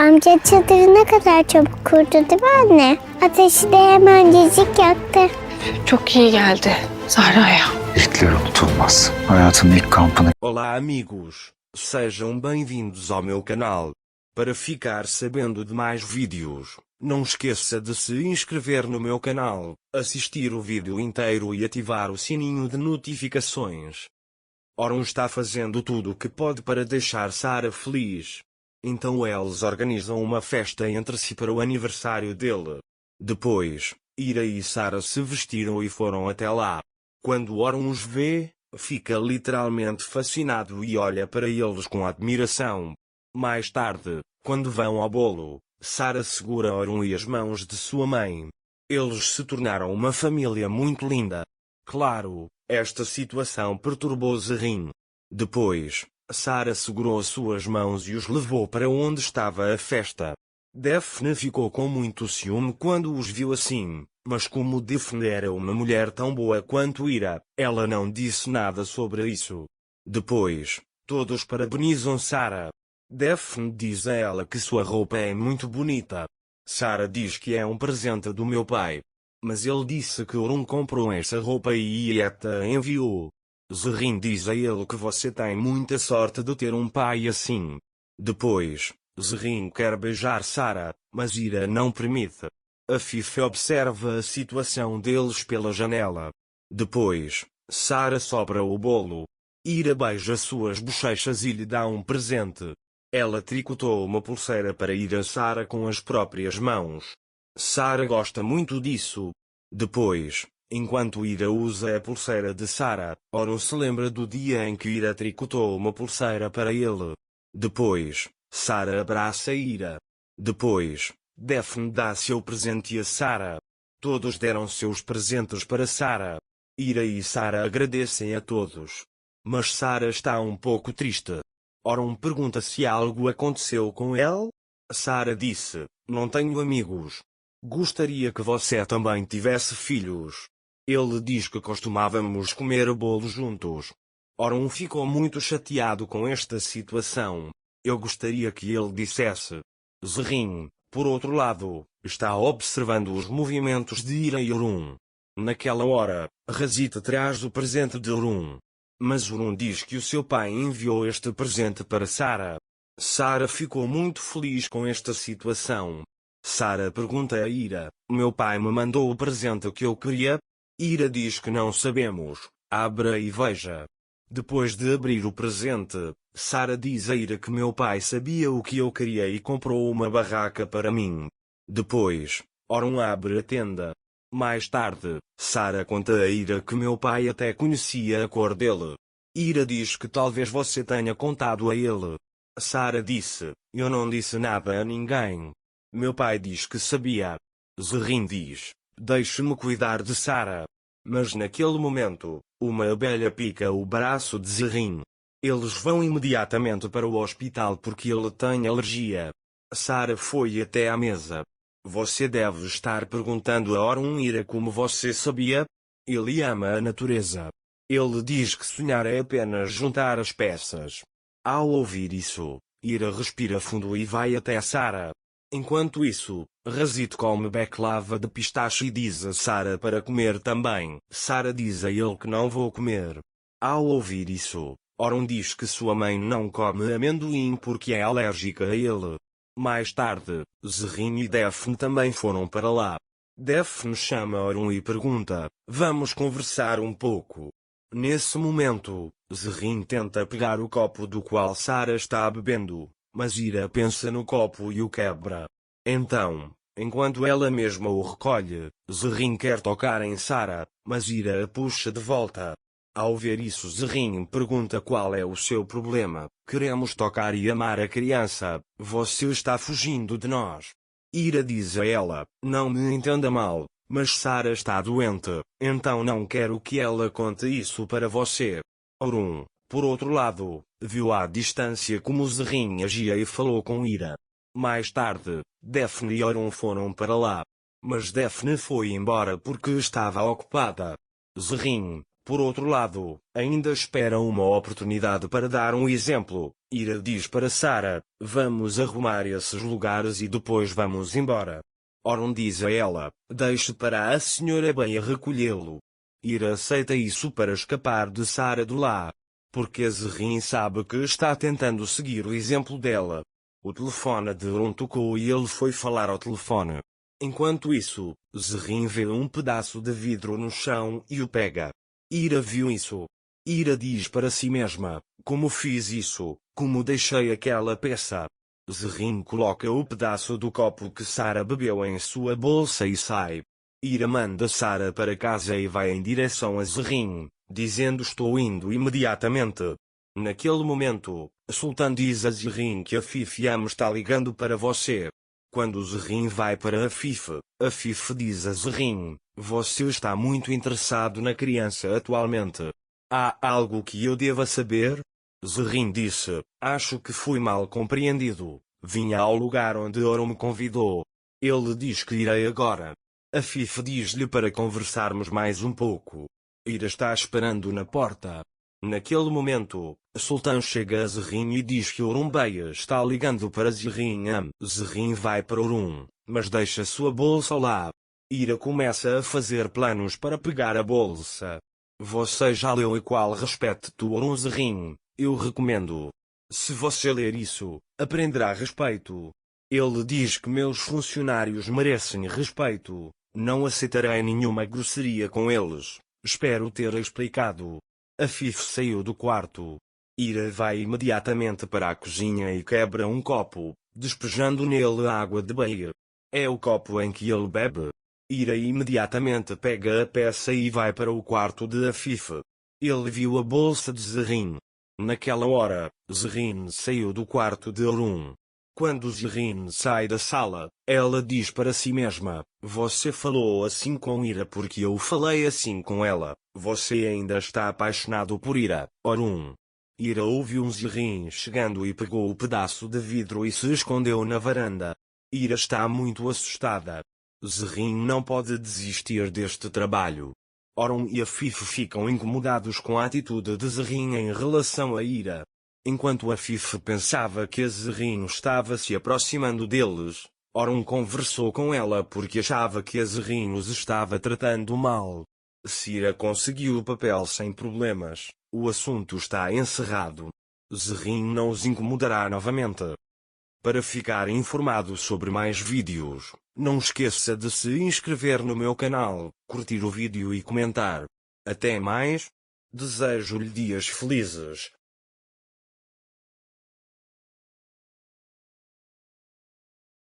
Amca çadırı ne kadar çabuk kurdu değil mi anne? Ateşi de hemencecik yaktı. Çok iyi geldi Zahra'ya. Hitler unutulmaz. Hayatının ilk kampını Olá amigos, sejam bem-vindos ao meu canal. Para ficar sabendo de mais vídeos, não esqueça de se inscrever no meu canal, assistir o vídeo inteiro e ativar o sininho de notificações. Orun está fazendo tudo o que pode para deixar Sarah feliz. Então eles organizam uma festa entre si para o aniversário dele. Depois, Ira e Sarah se vestiram e foram até lá. Quando Orun os vê, fica literalmente fascinado e olha para eles com admiração. Mais tarde, quando vão ao bolo, Sarah segura Orun e as mãos de sua mãe. Eles se tornaram uma família muito linda. Claro, esta situação perturbou Zerrin. Depois, Sarah segurou suas mãos e os levou para onde estava a festa. Daphne ficou com muito ciúme quando os viu assim, mas como Daphne era uma mulher tão boa quanto Ira, ela não disse nada sobre isso. Depois, todos parabenizam Sarah. Daphne diz a ela que sua roupa é muito bonita. Sarah diz que é um presente do meu pai. Mas ele disse que Orun comprou essa roupa e Ieta a enviou. Zerrin diz a ele que você tem muita sorte de ter um pai assim. Depois, Zerrin quer beijar Sarah, mas Ira não permite. A Fife observa a situação deles pela janela. Depois, Sarah sopra o bolo. Ira beija suas bochechas e lhe dá um presente. Ela tricotou uma pulseira para ir a Sarah com as próprias mãos. Sarah gosta muito disso. Depois, enquanto Ira usa a pulseira de Sarah, Orun se lembra do dia em que Ira tricotou uma pulseira para ele. Depois, Sarah abraça Ira. Depois, Daphne dá seu presente a Sarah. Todos deram seus presentes para Sarah. Ira e Sarah agradecem a todos. Mas Sarah está um pouco triste. Orun pergunta se algo aconteceu com ele. Sarah disse, não tenho amigos. Gostaria que você também tivesse filhos. Ele diz que costumávamos comer bolo juntos. Orun ficou muito chateado com esta situação. Eu gostaria que ele dissesse. Zerrin, por outro lado, está observando os movimentos de Ira e Orun. Naquela hora, Razit traz o presente de Orun. Mas Orun diz que o seu pai enviou este presente para Sarah. Sarah ficou muito feliz com esta situação. Sarah pergunta a Ira, meu pai me mandou o presente que eu queria? Ira diz que não sabemos, abra e veja. Depois de abrir o presente, Sarah diz a Ira que meu pai sabia o que eu queria e comprou uma barraca para mim. Depois, Orun abre a tenda. Mais tarde, Sarah conta a Ira que meu pai até conhecia a cor dele. Ira diz que talvez você tenha contado a ele. Sarah disse, eu não disse nada a ninguém. Meu pai diz que sabia. Zerrin diz, deixe-me cuidar de Sarah. Mas naquele momento, uma abelha pica o braço de Zerrin. Eles vão imediatamente para o hospital porque ele tem alergia. Sarah foi até à mesa. Você deve estar perguntando a Orun Ira como você sabia? Ele ama a natureza. Ele diz que sonhar é apenas juntar as peças. Ao ouvir isso, Ira respira fundo e vai até Sarah. Enquanto isso, Razit come baklava de pistache e diz a Sarah para comer também. Sarah diz a ele que não vou comer. Ao ouvir isso, Orun diz que sua mãe não come amendoim porque é alérgica a ele. Mais tarde, Zerrin e Daphne também foram para lá. Daphne chama Orun e pergunta, vamos conversar um pouco. Nesse momento, Zerrin tenta pegar o copo do qual Sarah está bebendo, mas Ira pensa no copo e o quebra. Então, enquanto ela mesma o recolhe, Zerrin quer tocar em Sarah, mas Ira a puxa de volta. Ao ver isso, Zerrin pergunta qual é o seu problema. Queremos tocar e amar a criança, você está fugindo de nós. Ira diz a ela, não me entenda mal, mas Sarah está doente, então não quero que ela conte isso para você. Orun, por outro lado, viu à distância como Zerrin agia e falou com Ira. Mais tarde, Daphne e Orun foram para lá. Mas Daphne foi embora porque estava ocupada. Zerrin, Por outro lado, ainda espera uma oportunidade para dar um exemplo. Ira diz para Sara: vamos arrumar esses lugares e depois vamos embora. Oron diz a ela: deixe para a senhora bem recolhê-lo. Ira aceita isso para escapar de Sara de lá. Porque Zerrin sabe que está tentando seguir o exemplo dela. O telefone de Oron tocou e ele foi falar ao telefone. Enquanto isso, Zerrin vê um pedaço de vidro no chão e o pega. Ira viu isso. Ira diz para si mesma: como fiz isso? Como deixei aquela peça? Zerrin coloca o pedaço do copo que Sara bebeu em sua bolsa e sai. Ira manda Sara para casa e vai em direção a Zerrin, dizendo: estou indo imediatamente. Naquele momento, Sultan diz a Zerrin que Afif Yam está ligando para você. Quando Zerrin vai para Afif diz a Zerrin: você está muito interessado na criança atualmente. Há algo que eu deva saber? Zerrin disse: acho que fui mal compreendido. Vinha ao lugar onde Oron me convidou. Ele diz que irei agora. Afif diz-lhe para conversarmos mais um pouco. Ira está esperando na porta. Naquele momento, Sultan chega a Zerrin e diz que Orun Bey está ligando para Zerrin. Zerrin vai para Orun, mas deixa sua bolsa lá. Ira começa a fazer planos para pegar a bolsa. Você já leu E Qual Respeito Orun Zerrin? Eu recomendo. Se você ler isso, aprenderá respeito. Ele diz que meus funcionários merecem respeito. Não aceitarei nenhuma grosseria com eles. Espero ter explicado. Afif saiu do quarto. Ira vai imediatamente para a cozinha e quebra um copo, despejando nele água de beia. É o copo em que ele bebe. Ira imediatamente pega a peça e vai para o quarto de Afif. Ele viu a bolsa de Zerrin. Naquela hora, Zerrin saiu do quarto de Orun. Quando Zerrin sai da sala, ela diz para si mesma: você falou assim com Ira porque eu falei assim com ela. Você ainda está apaixonado por Ira, Orun. Ira ouviu Zerrin chegando e pegou o pedaço de vidro e se escondeu na varanda. Ira está muito assustada. Zerrin não pode desistir deste trabalho. Orun e Afif ficam incomodados com a atitude de Zerrin em relação a Ira. Enquanto Afif pensava que Zerrin estava se aproximando deles, Orun conversou com ela porque achava que Zerrin os estava tratando mal. Se Ira conseguiu o papel sem problemas, o assunto está encerrado. Zerrin não os incomodará novamente. Para ficar informado sobre mais vídeos, não esqueça de se inscrever no meu canal, curtir o vídeo e comentar. Até mais. Desejo-lhe dias felizes.